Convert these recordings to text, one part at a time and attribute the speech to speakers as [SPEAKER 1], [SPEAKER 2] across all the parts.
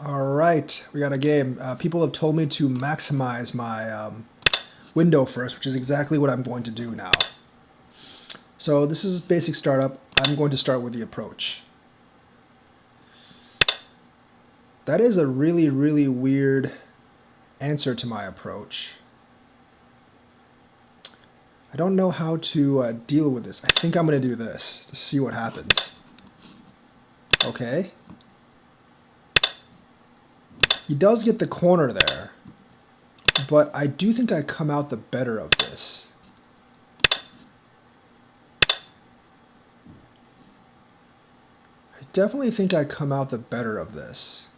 [SPEAKER 1] All right, we got a game. People have told me to maximize my window first, which is exactly what I'm going to do now. So this is basic startup. I'm going to start with the approach. That is a really, really weird answer to my approach. I don't know how to deal with this. I think I'm going to do this to see what happens. Okay. He does get the corner there, but I do think I come out the better of this. I definitely think I come out the better of this.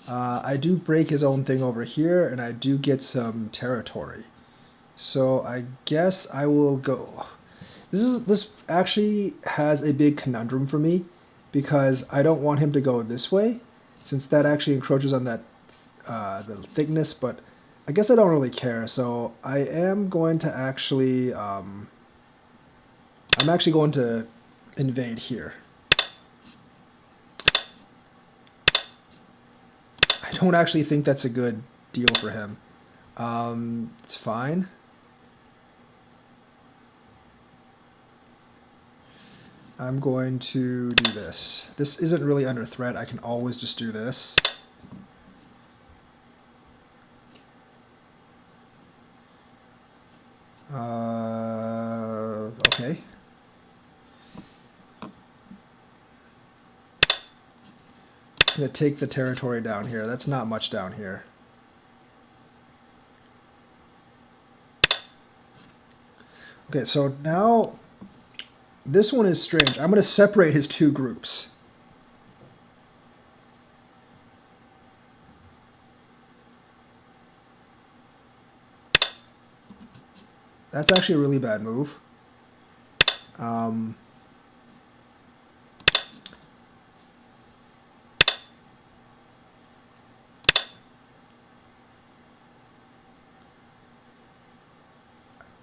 [SPEAKER 1] I do break his own thing over here, and I do get some territory. So I guess I will go. This actually has a big conundrum for me because I don't want him to go this way, since that actually encroaches on that the thickness. But I guess I don't really care. So I am going to actually I'm actually going to invade here. I don't actually think that's a good deal for him. It's fine. I'm going to do this. This isn't really under threat. I can always just do this. Okay. It's going to take the territory down here. That's not much down here. Okay, so now this one is strange. I'm going to separate his two groups. That's actually a really bad move.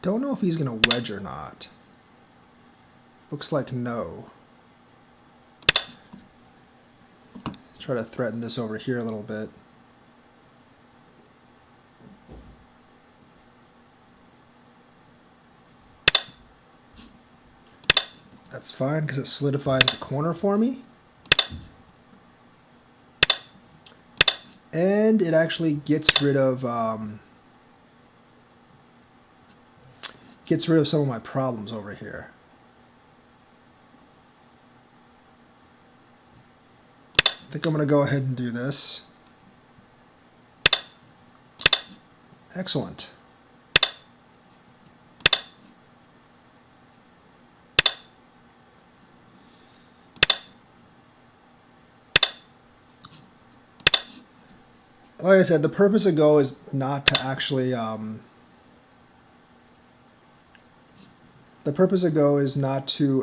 [SPEAKER 1] Don't know if he's going to wedge or not. Looks like no. Try to threaten this over here a little bit. That's fine because it solidifies the corner for me. And it actually gets rid of some of my problems over here. I think I'm going to go ahead and do this. Excellent. Like I said, the purpose of Go is not to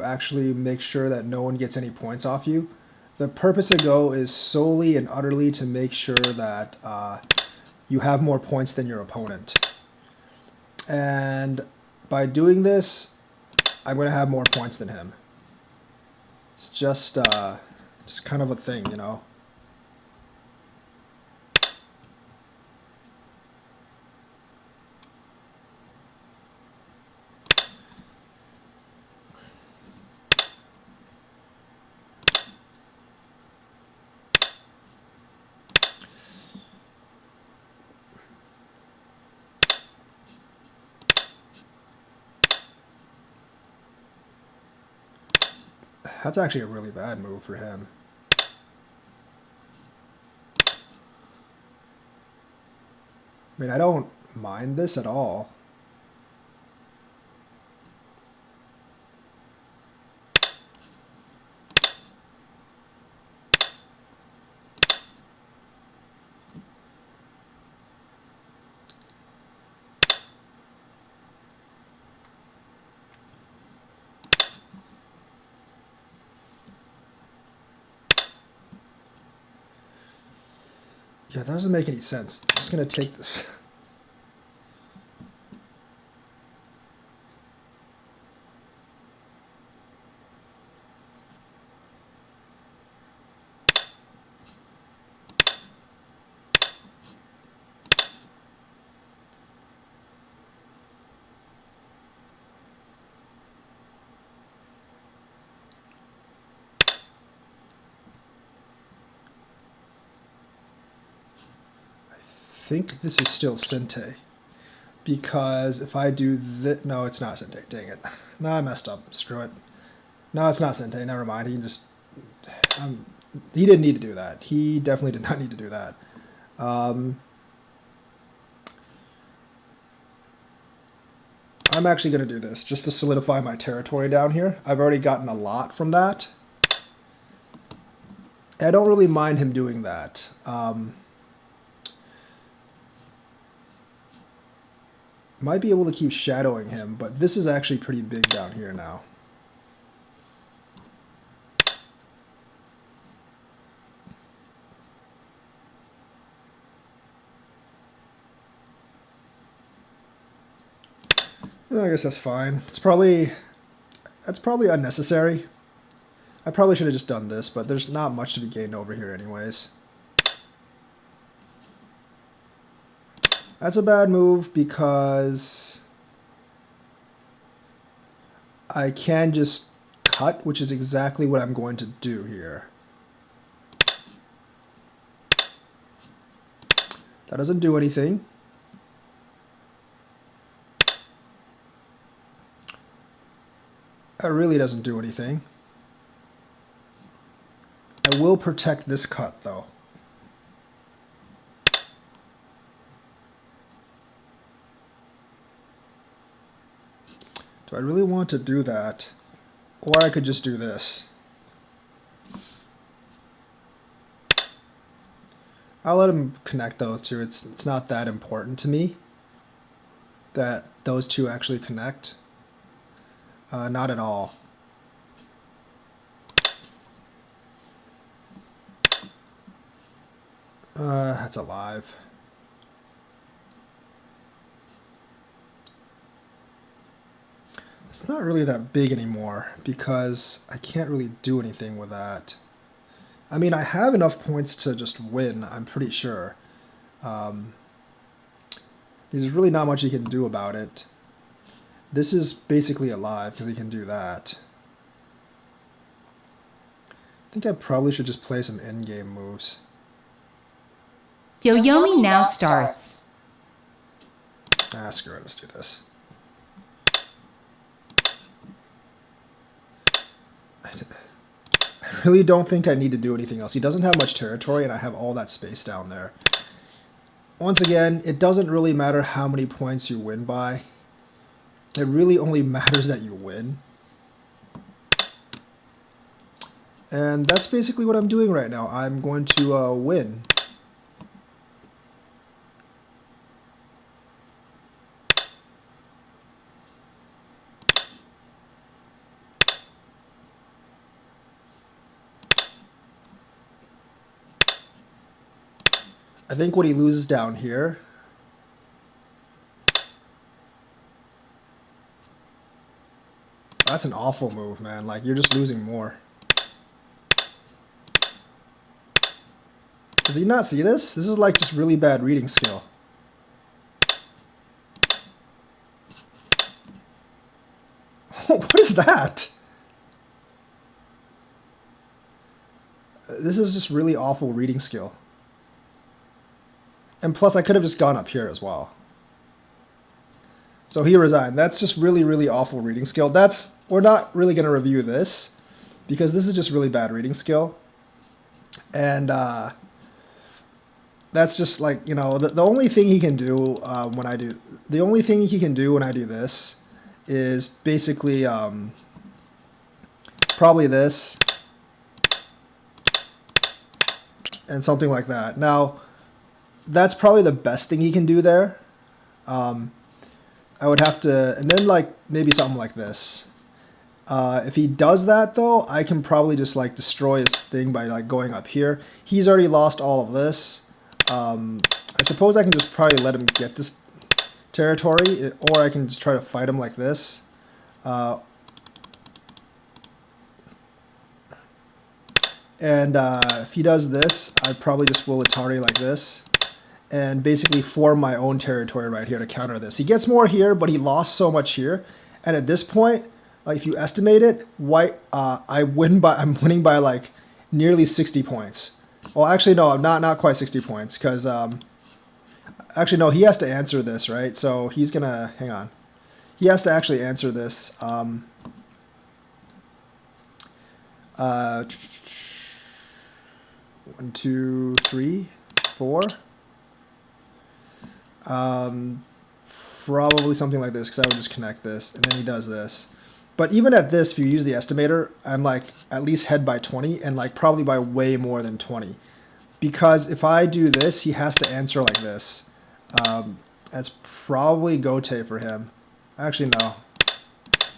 [SPEAKER 1] actually make sure that no one gets any points off you. The purpose of Go is solely and utterly to make sure that you have more points than your opponent. And by doing this, I'm going to have more points than him. It's just kind of a thing, you know. That's actually a really bad move for him. I mean, I don't mind this at all. Yeah, that doesn't make any sense. I'm just going to take this. think this is still Sente. Because if I do this... No, it's not Sente. Dang it. No, I messed up. Screw it. No, it's not Sente. Never mind. He can just... he didn't need to do that. He definitely did not need to do that. I'm actually going to do this just to solidify my territory down here. I've already gotten a lot from that. I don't really mind him doing that. Might be able to keep shadowing him, but this is actually pretty big down here now. I guess that's fine. That's probably unnecessary. I probably should have just done this, but there's not much to be gained over here anyways. That's a bad move because I can just cut, which is exactly what I'm going to do here. That doesn't do anything. That really doesn't do anything. I will protect this cut, though. Do I really want to do that? Or I could just do this. I'll let him connect those two. It's not that important to me that those two actually connect. Not at all. That's alive. It's not really that big anymore because I can't really do anything with that. I mean, I have enough points to just win, I'm pretty sure. There's really not much he can do about it. This is basically alive because he can do that. I think I probably should just play some in-game moves.
[SPEAKER 2] Yo-Yomi now starts.
[SPEAKER 1] Ah, screw it, let's do this. I really don't think I need to do anything else. He doesn't have much territory, and I have all that space down there. Once again, it doesn't really matter how many points you win by. It really only matters that you win. And that's basically what I'm doing right now. I'm going to win. I think what he loses down here that's an awful move, man. Like, you're just losing more. Does he not see this? This is like just really bad reading skill. What is that? This is just really awful reading skill. And plus, I could have just gone up here as well. So he resigned. That's just really, really awful reading skill. We're not really going to review this because this is just really bad reading skill. And that's just like, you know, the only thing he can do when I do this is basically probably this and something like that. Now, that's probably the best thing he can do there. I would have to, and then like maybe something like this. If he does that though, I can probably just like destroy his thing by like going up here. He's already lost all of this. I suppose I can just probably let him get this territory, or I can just try to fight him like this. If he does this, I probably just will Atari like this. And basically form my own territory right here to counter this. He gets more here, but he lost so much here. And at this point, like if you estimate it, I'm winning by like nearly 60 points. Well, actually, no, not quite 60 points, because Actually, no, he has to answer this, right? So he's gonna, hang on. He has to actually answer this. Uh, 1, 2, 3, 4. Probably something like this, because I would just connect this, and then he does this. But even at this, if you use the estimator, I'm like at least head by 20, and like probably by way more than 20. Because if I do this, he has to answer like this. That's probably Gote for him. Actually, no.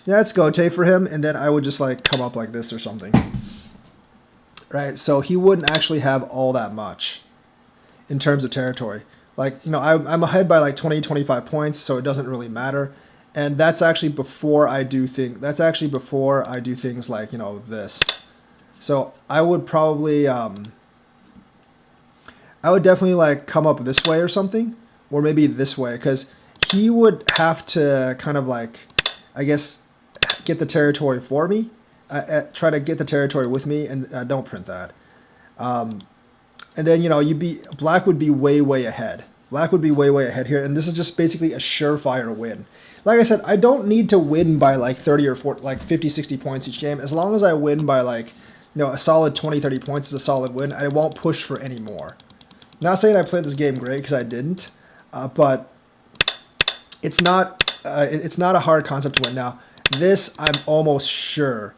[SPEAKER 1] Yeah, it's Gote for him, and then I would just like come up like this or something. Right, so he wouldn't actually have all that much in terms of territory. Like, you know, I'm ahead by like 20, 25 points, so it doesn't really matter. And that's actually before I do things like, you know, this. So I would probably, I would definitely like come up this way or something, or maybe this way, because he would have to kind of like, I guess, get the territory for me, try to get the territory with me, and don't print that. And then, you know, black would be way ahead. Black would be way ahead here, and this is just basically a surefire win. Like I said, I don't need to win by like 30 or 40, like 50, 60 points each game. As long as I win by like, you know, a solid 20, 30 points is a solid win. I won't push for any more. Not saying I played this game great, because I didn't, but it's not a hard concept to win. Now, this I'm almost sure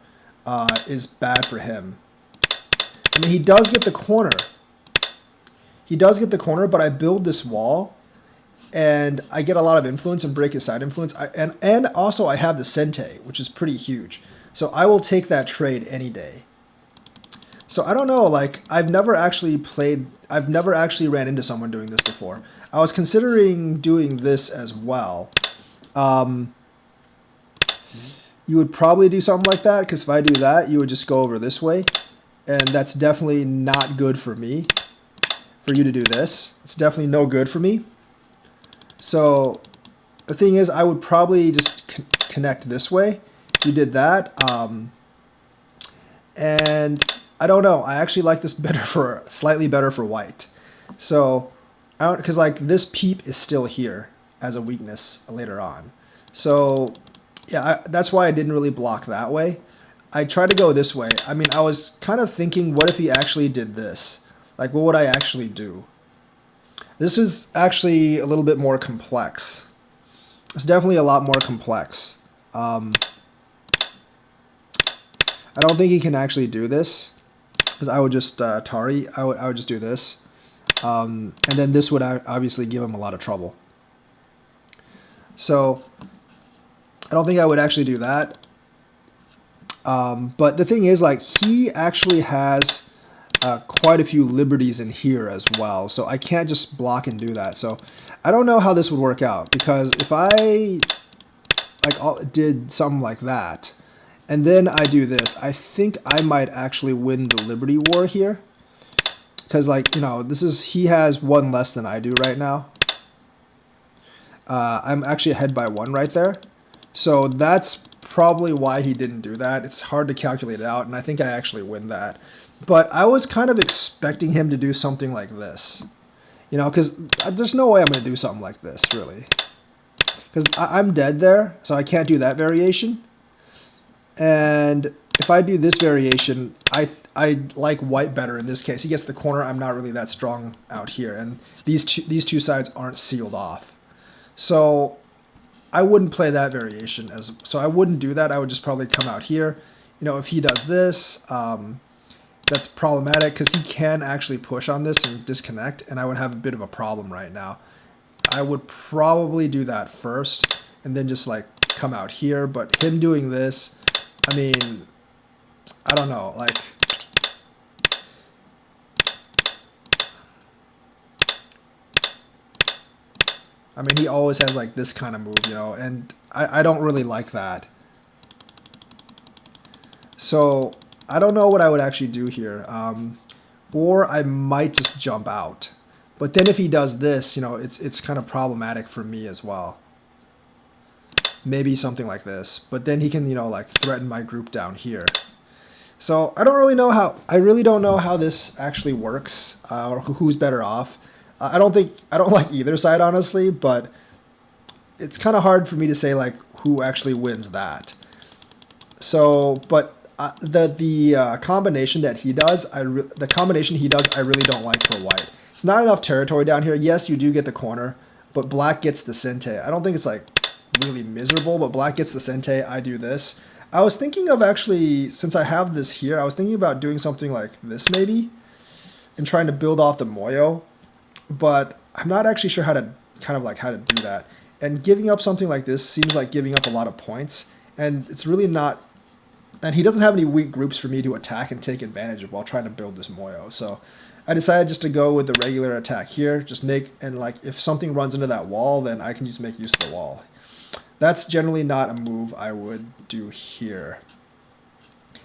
[SPEAKER 1] is bad for him. I mean, he does get the corner. He does get the corner, but I build this wall, and I get a lot of influence and break his side influence. And also I have the Sente, which is pretty huge. So I will take that trade any day. So I don't know, like, I've never actually ran into someone doing this before. I was considering doing this as well. You would probably do something like that, because if I do that, you would just go over this way. And that's definitely not good for me, for you to do this. It's definitely no good for me. So the thing is, I would probably just connect this way. You did that. And I don't know. I actually like this slightly better for white. So, because like this peep is still here as a weakness later on. So yeah, that's why I didn't really block that way. I tried to go this way. I mean, I was kind of thinking, what if he actually did this? Like, what would I actually do? This is actually a little bit more complex. It's definitely a lot more complex. I don't think he can actually do this, because I would just Tari. I would just do this, and then this would obviously give him a lot of trouble. So I don't think I would actually do that. But the thing is, like, he actually has quite a few liberties in here as well, so I can't just block and do that. So I don't know how this would work out, because if I like did something like that, and then I do this, I think I might actually win the Liberty War here, because, like, you know, he has one less than I do right now. I'm actually ahead by 1 right there, so that's probably why he didn't do that. It's hard to calculate it out, and I think I actually win that. But I was kind of expecting him to do something like this, you know, because there's no way I'm going to do something like this, really. Because I'm dead there, so I can't do that variation. And if I do this variation, I like white better in this case. He gets the corner. I'm not really that strong out here, and these two sides aren't sealed off. So I wouldn't play that variation, so I wouldn't do that. I would just probably come out here. You know, if he does this, that's problematic, because he can actually push on this and disconnect, and I would have a bit of a problem right now. I would probably do that first, and then just like come out here. But him doing this, I mean, I don't know, like, I mean, he always has like this kind of move, you know, and I don't really like that. So I don't know what I would actually do here. Or I might just jump out. But then if he does this, you know, it's kind of problematic for me as well. Maybe something like this. But then he can, you know, like threaten my group down here. So I really don't know how this actually works, or who's better off. I don't like either side honestly, but it's kind of hard for me to say like who actually wins that. So, but the combination that he does, the combination he does, I really don't like for white. It's not enough territory down here. Yes, you do get the corner, but black gets the sente. I don't think it's like really miserable, but black gets the sente. I do this. I was thinking of actually, since I have this here, I was thinking about doing something like this maybe, and trying to build off the moyo, but I'm not actually sure how to how to do that. And giving up something like this seems like giving up a lot of points, and it's really not. And he doesn't have any weak groups for me to attack and take advantage of while trying to build this moyo. So I decided just to go with the regular attack here. Just make, and like if something runs into that wall, then I can just make use of the wall. That's generally not a move I would do here.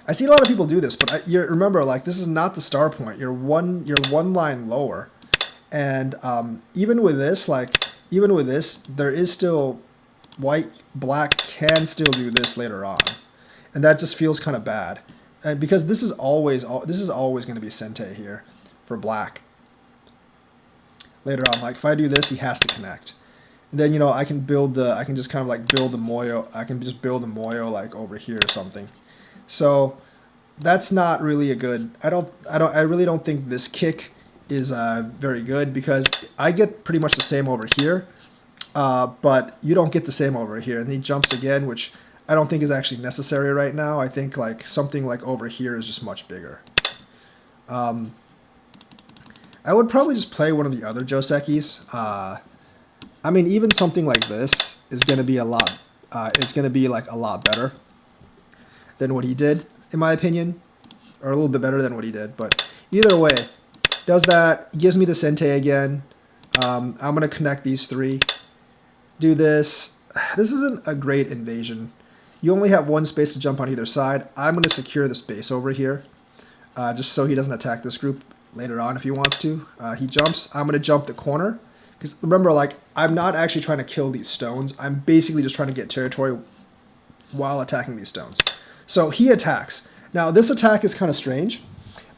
[SPEAKER 1] I see a lot of people do this, but remember, like this is not the star point. You're one line lower, and even with this, there is still black can still do this later on. And that just feels kind of bad, and because this is always going to be sente here for black. Later on, like if I do this, he has to connect, and then I can just kind of like build the moyo. I can just build the moyo like over here or something. So that's not really a good. I really don't think this kick is very good because I get pretty much the same over here, but you don't get the same over here, and he jumps again, which I don't think is actually necessary right now. I think like something like over here is just much bigger. I would probably just play one of the other Josekis. I mean, even something like this is going to be a lot. It's going to be like a lot better than what he did, in my opinion, or a little bit better than what he did. But either way, does that, gives me the sente again. I'm going to connect these three. Do this. This isn't a great invasion. You only have one space to jump on either side. I'm going to secure this base over here, just so he doesn't attack this group later on if he wants to. He jumps. I'm going to jump the corner. Because remember, like, I'm not actually trying to kill these stones. I'm basically just trying to get territory while attacking these stones. So he attacks. Now, this attack is kind of strange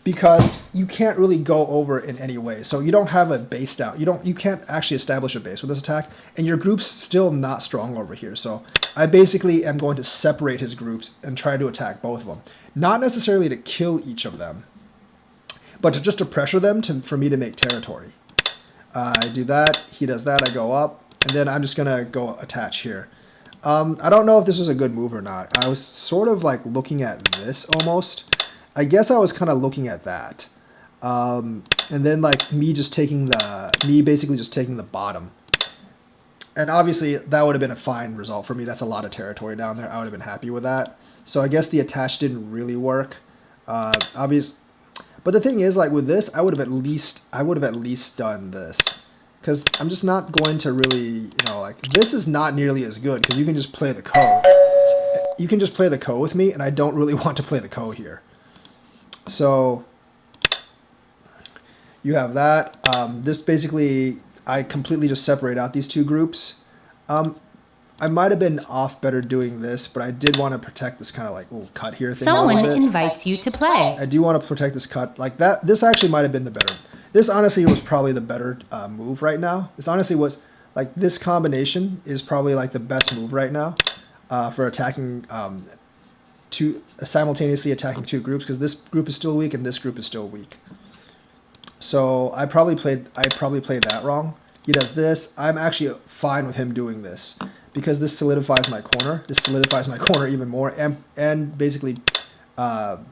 [SPEAKER 1] because you can't really go over in any way. So you don't have a base down. You can't actually establish a base with this attack, and your group's still not strong over here. So I basically am going to separate his groups and try to attack both of them. Not necessarily to kill each of them, but just to pressure them for me to make territory. I do that, he does that, I go up, and then I'm just going to go attach here. I don't know if this was a good move or not. I was sort of like looking at this almost. I guess I was kind of looking at that. And then like me basically just taking the bottom. And obviously that would have been a fine result for me. That's a lot of territory down there. I would have been happy with that. So I guess the attach didn't really work. But the thing is, like with this, I would have at least done this. Because I'm just not going to really, like, this is not nearly as good because you can just play the ko. You can just play the ko with me, and I don't really want to play the ko here. So you have that. This basically, I completely just separate out these two groups. I might have been off better doing this, but I did want to protect this kind of like little cut here thing.
[SPEAKER 2] Someone invites you to play.
[SPEAKER 1] I do want to protect this cut like that. This actually might have been the better. This honestly was probably the better move right now. This honestly was like this combination is probably like the best move right now for attacking simultaneously attacking two groups because this group is still weak and this group is still weak. So I probably played that wrong. He does this. I'm actually fine with him doing this because this solidifies my corner. This solidifies my corner even more and basically and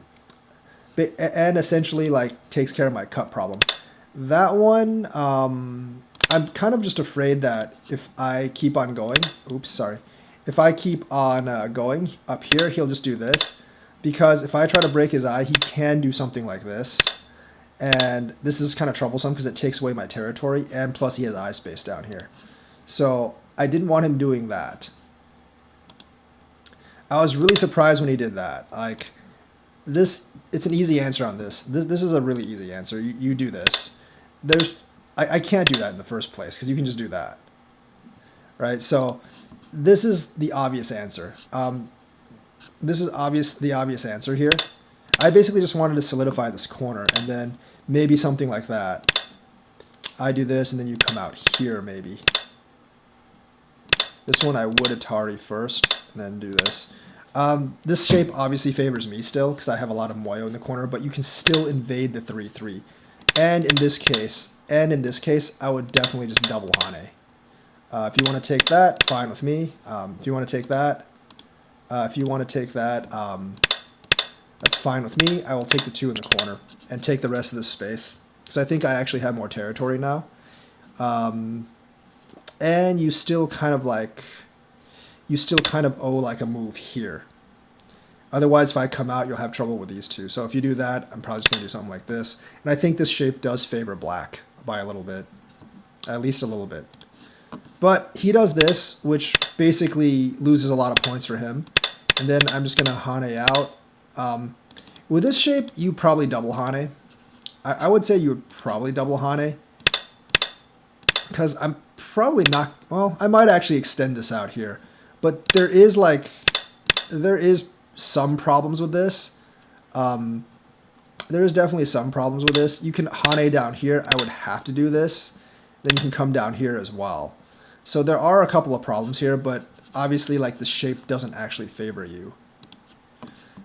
[SPEAKER 1] essentially like takes care of my cut problem. That one, I'm kind of just afraid that if I keep on going, if I keep on going up here, he'll just do this. Because if I try to break his eye, he can do something like this. And this is kind of troublesome because it takes away my territory, and plus he has eye space down here. So I didn't want him doing that. I was really surprised when he did that. Like, this, it's an easy answer on this. This is a really easy answer. You do this. I can't do that in the first place because you can just do that, right? So this is the obvious answer. This is the obvious answer here. I basically just wanted to solidify this corner and then maybe something like that. I do this, and then you come out here maybe. This one I would Atari first, and then do this. This shape obviously favors me still, because I have a lot of Moyo in the corner, but you can still invade the 3-3. And in this case, I would definitely just double Hane. If you want to take that, fine with me. If you want to take that, that's fine with me. I will take the 2 in the corner and take the rest of this space, because I think I actually have more territory now. And you still kind of owe like a move here. Otherwise, if I come out, you'll have trouble with these two. So if you do that, I'm probably just going to do something like this. And I think this shape does favor black by a little bit. At least a little bit. But he does this, which basically loses a lot of points for him. And then I'm just going to Hane out. With this shape, you probably double Hane. I would say you would probably double Hane. Because I'm probably not... Well, I might actually extend this out here. But there is some problems with this. There is definitely some problems with this. You can Hane down here. I would have to do this. Then you can come down here as well. So there are a couple of problems here, but obviously like the shape doesn't actually favor you.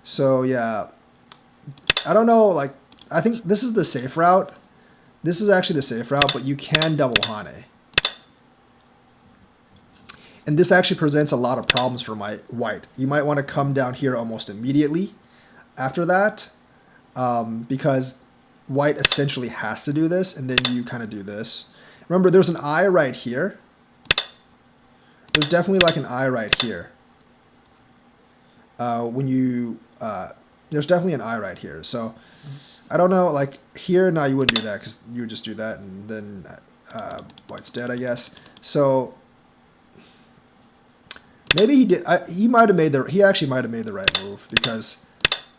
[SPEAKER 1] So yeah, I don't know, like I think this is the safe route. This is actually the safe route, but you can double Hane. And this actually presents a lot of problems for my white. You might want to come down here almost immediately after that, because white essentially has to do this, and then you kind of do this. Remember, there's an eye right here. There's definitely like an eye right here. There's definitely an eye right here. So I don't know, like here, no, you wouldn't do that because you would just do that and then white's dead, I guess. So maybe he did. He actually might have made the right move, because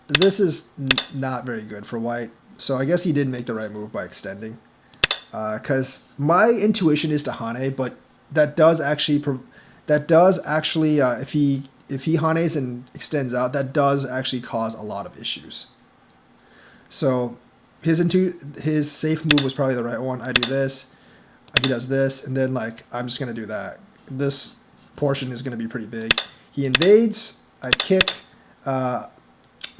[SPEAKER 1] this is not very good for white. So I guess he did make the right move by extending. Because my intuition is to Hane, but that does actually if he Hanes and extends out, that does actually cause a lot of issues. So his safe move was probably the right one. I do this, he does this, and then like I'm just gonna do that. This portion is gonna be pretty big. He invades, I kick.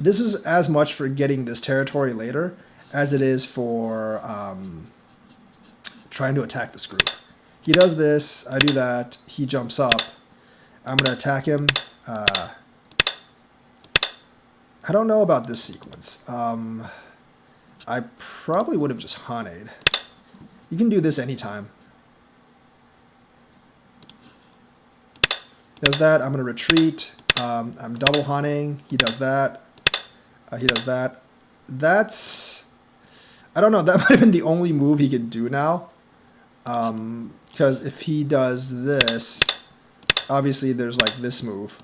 [SPEAKER 1] This is as much for getting this territory later as it is for trying to attack this group. He does this, I do that, he jumps up. I'm going to attack him. I don't know about this sequence. I probably would have just Haned. You can do this anytime. Does that, I'm going to retreat. I'm double Haning. He does that. He does that. That's... I don't know, that might have been the only move he could do now. Because if he does this, obviously there's like this move,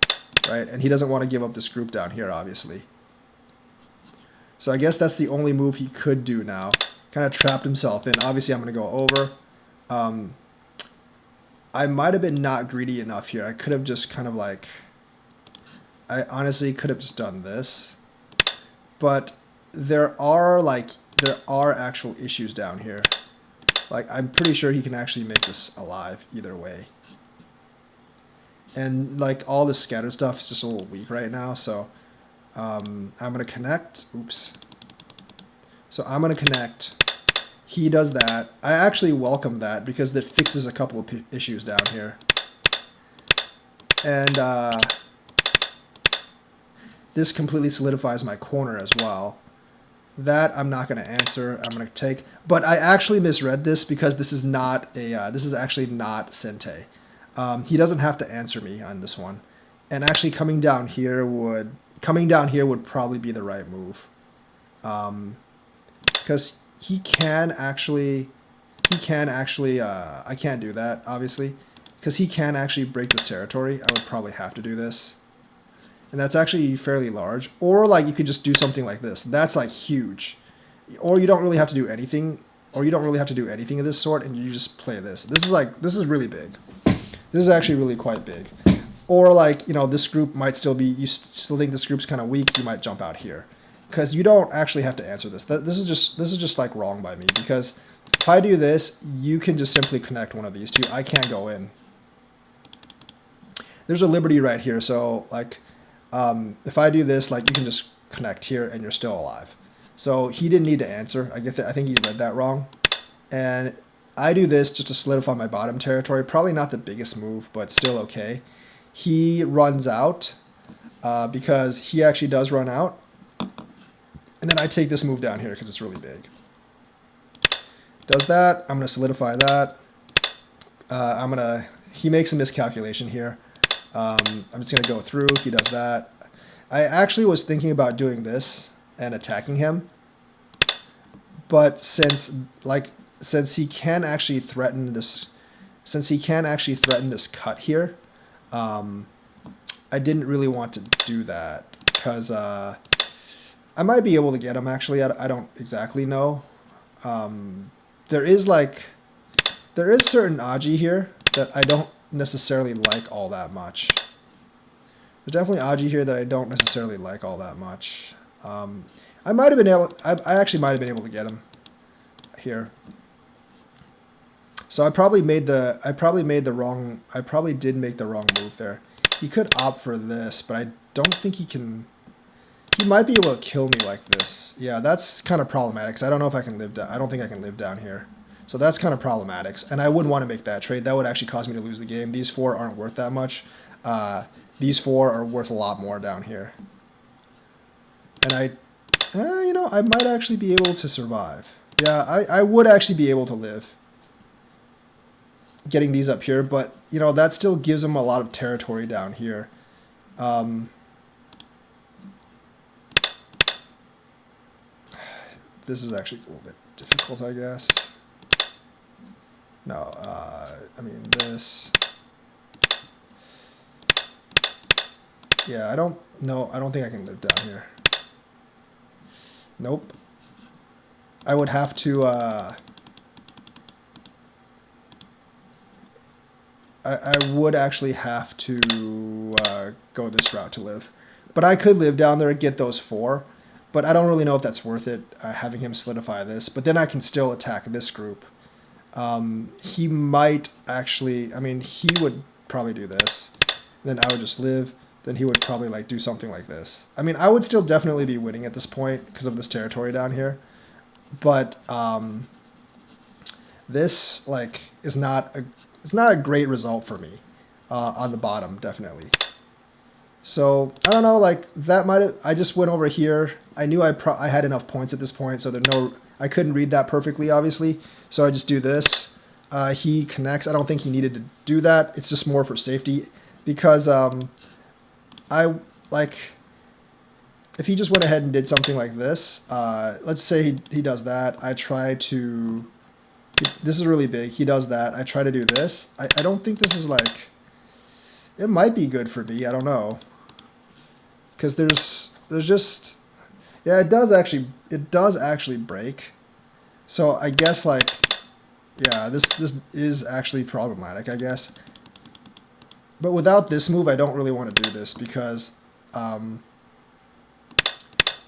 [SPEAKER 1] right? And he doesn't want to give up this group down here, obviously. So I guess that's the only move he could do now. Kind of trapped himself in. Obviously I'm going to go over. I might have been not greedy enough here. I could have just kind of like... I honestly could have just done this. But there are actual issues down here. Like, I'm pretty sure he can actually make this alive either way. And, like, all this scattered stuff is just a little weak right now, so I'm going to connect. Oops. So I'm going to connect. He does that. I actually welcome that because that fixes a couple of issues down here. And this completely solidifies my corner as well. That I'm not going to answer. I'm going to take, but I actually misread this because this is not a. This is actually not Sente. He doesn't have to answer me on this one, and actually coming down here would probably be the right move, because he can actually. I can't do that obviously, because he can actually break this territory. I would probably have to do this. And that's actually fairly large. Or like you could just do something like this. That's like huge. Or you don't really have to do anything. Or you don't really have to do anything of this sort, and you just play this. This is really big. This is actually really quite big. Or like, you know, this group might still be, you still think this group's kind of weak, you might jump out here. Because you don't actually have to answer this. This is just like wrong by me, because If I do this, you can just simply connect one of these two. I can't go in. There's a liberty right here, so like if I do this, like you can just connect here and you're still alive. So he didn't need to answer. I get that. I think he read that wrong. And I do this just to solidify my bottom territory. Probably not the biggest move, but still okay. He runs out because he actually does run out. And then I take this move down here because it's really big. Does that. I'm going to solidify that. He makes a miscalculation here. I'm just going to go through. He does that. I actually was thinking about doing this and attacking him. But since he can actually threaten this, cut here, I didn't really want to do that because I might be able to get him actually. I don't exactly know. There is certain Aji here that I don't necessarily like all that much. There's definitely Aji here that I don't necessarily like all that much. I might have been able. I actually might have been able to get him here. So I probably did make the wrong move there. He could opt for this, but I don't think he can. He might be able to kill me like this. Yeah, that's kind of problematic. 'Cause I don't know if I can live down. I don't think I can live down here. So that's kind of problematic. And I wouldn't want to make that trade. That would actually cause me to lose the game. These 4 aren't worth that much. These 4 are worth a lot more down here. And I might actually be able to survive. Yeah, I would actually be able to live getting these up here, but that still gives him a lot of territory down here. This is actually a little bit difficult, I guess. No, I mean this. Yeah, I don't think I can live down here. Nope. I would have to, I would actually have to go this route to live. But I could live down there and get those 4. But I don't really know if that's worth it, having him solidify this. But then I can still attack this group. He might actually, he would probably do this. Then I would just live. Then he would probably do something like this. I would still definitely be winning at this point because of this territory down here. But this is not a great result for me on the bottom, definitely. So I don't know, that might have. I just went over here. I knew I had enough points at this point, so I couldn't read that perfectly, obviously. So I just do this. He connects. I don't think he needed to do that. It's just more for safety because if he just went ahead and did something like this, let's say he does that. I try to. This is really big. He does that. I try to do this. I don't think this is it might be good for me. I don't know. Because there's just, yeah, it does actually break. So I guess yeah, this is actually problematic, I guess. But without this move, I don't really want to do this because no,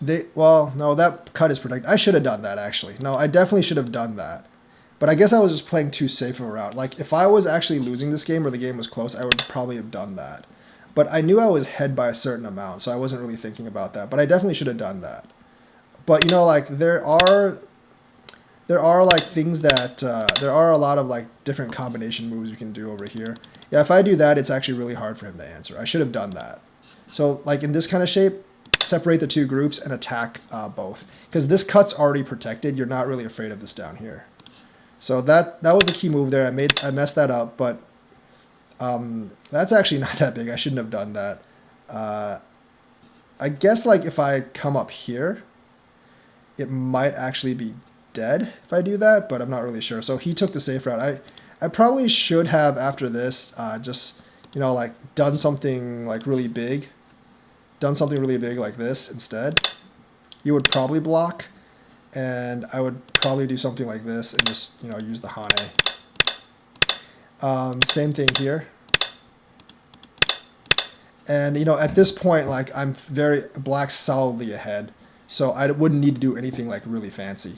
[SPEAKER 1] that cut is protected. I should have done that actually. No, I definitely should have done that. But I guess I was just playing too safe of a route. If I was actually losing this game or the game was close, I would probably have done that. But I knew I was ahead by a certain amount, so I wasn't really thinking about that. But I definitely should have done that. But there are things that there are a lot of different combination moves you can do over here. Yeah, if I do that, it's actually really hard for him to answer. I should have done that. So in this kind of shape, separate the 2 groups and attack both, because this cut's already protected. You're not really afraid of this down here. So that was the key move there. I messed that up, but that's actually not that big. I shouldn't have done that. I guess if I come up here, it might actually be dead if I do that, but I'm not really sure. So he took the safe route. I probably should have after this just done something really big. Done something really big like this instead. You would probably block. And I would probably do something like this and just, use the Hane. Same thing here. And, at this point, I'm black solidly ahead. So I wouldn't need to do anything really fancy.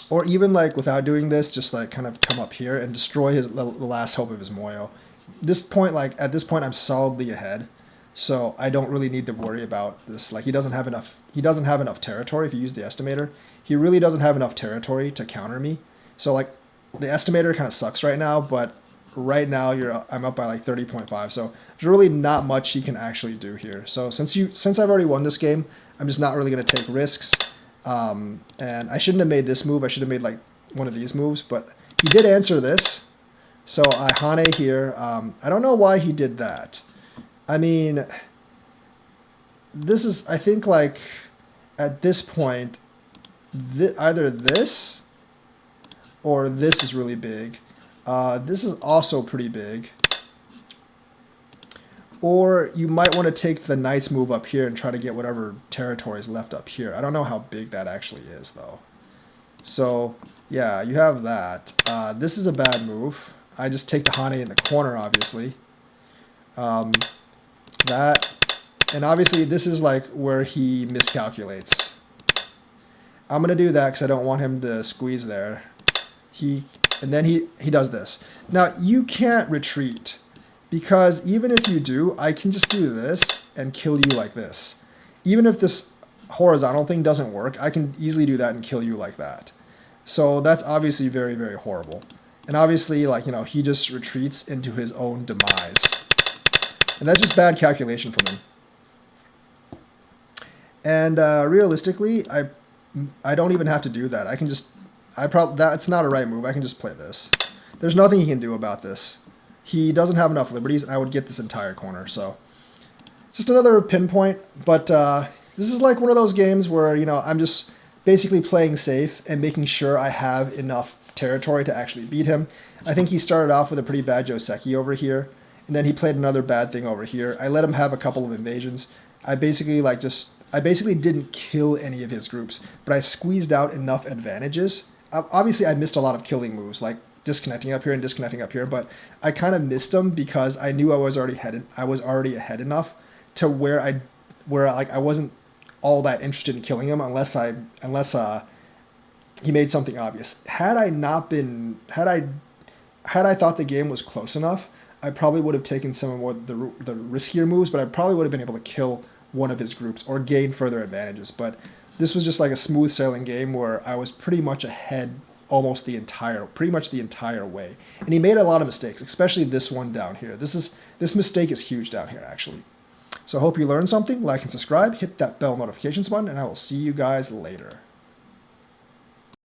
[SPEAKER 1] Or even like without doing this, just like kind of come up here and destroy the last hope of his Moyo. This point, like at this point, I'm solidly ahead, so I don't really need to worry about this. Like he doesn't have enough. He doesn't have enough territory. If you use the estimator, he really doesn't have enough territory to counter me. So like the estimator kind of sucks right now, but right now I'm up by like 30.5. So there's really not much he can actually do here. So since I've already won this game, I'm just not really going to take risks. And I shouldn't have made this move. I should have made like one of these moves, but he did answer this. So I Hane here. I don't know why he did that. I mean, this is, I think like at this point, either this or this is really big. This is also pretty big. Or you might want to take the knight's move up here and try to get whatever territory is left up here. I don't know how big that actually is, though. So, yeah, you have that. This is a bad move. I just take the Hane in the corner, obviously. That. And obviously, this is like where he miscalculates. I'm going to do that because I don't want him to squeeze there. And then he does this. Now, you can't retreat. Because even if you do, I can just do this and kill you like this. Even if this horizontal thing doesn't work, I can easily do that and kill you like that. So that's obviously very, very horrible. And obviously, like, you know, he just retreats into his own demise. And that's just bad calculation from him. And realistically, I don't even have to do that. I can just, that's not a right move. I can just play this. There's nothing he can do about this. He doesn't have enough liberties, and I would get this entire corner. So, just another pinpoint. But this is like one of those games where, you know, I'm just basically playing safe and making sure I have enough territory to actually beat him. I think he started off with a pretty bad Joseki over here, and then he played another bad thing over here. I let him have a couple of invasions. I basically didn't kill any of his groups, but I squeezed out enough advantages. Obviously, I missed a lot of killing moves, like disconnecting up here and disconnecting up here, but I kind of missed them because I knew I was already ahead enough to where I wasn't all that interested in killing him unless he made something obvious. Had I thought the game was close enough, I probably would have taken some of the riskier moves, but I probably would have been able to kill one of his groups or gain further advantages. But this was just like a smooth sailing game where I was pretty much ahead pretty much the entire way. And he made a lot of mistakes, especially this one down here. This mistake is huge down here, actually. So I hope you learned something. Like and subscribe, hit that bell notifications button, and I will see you guys later.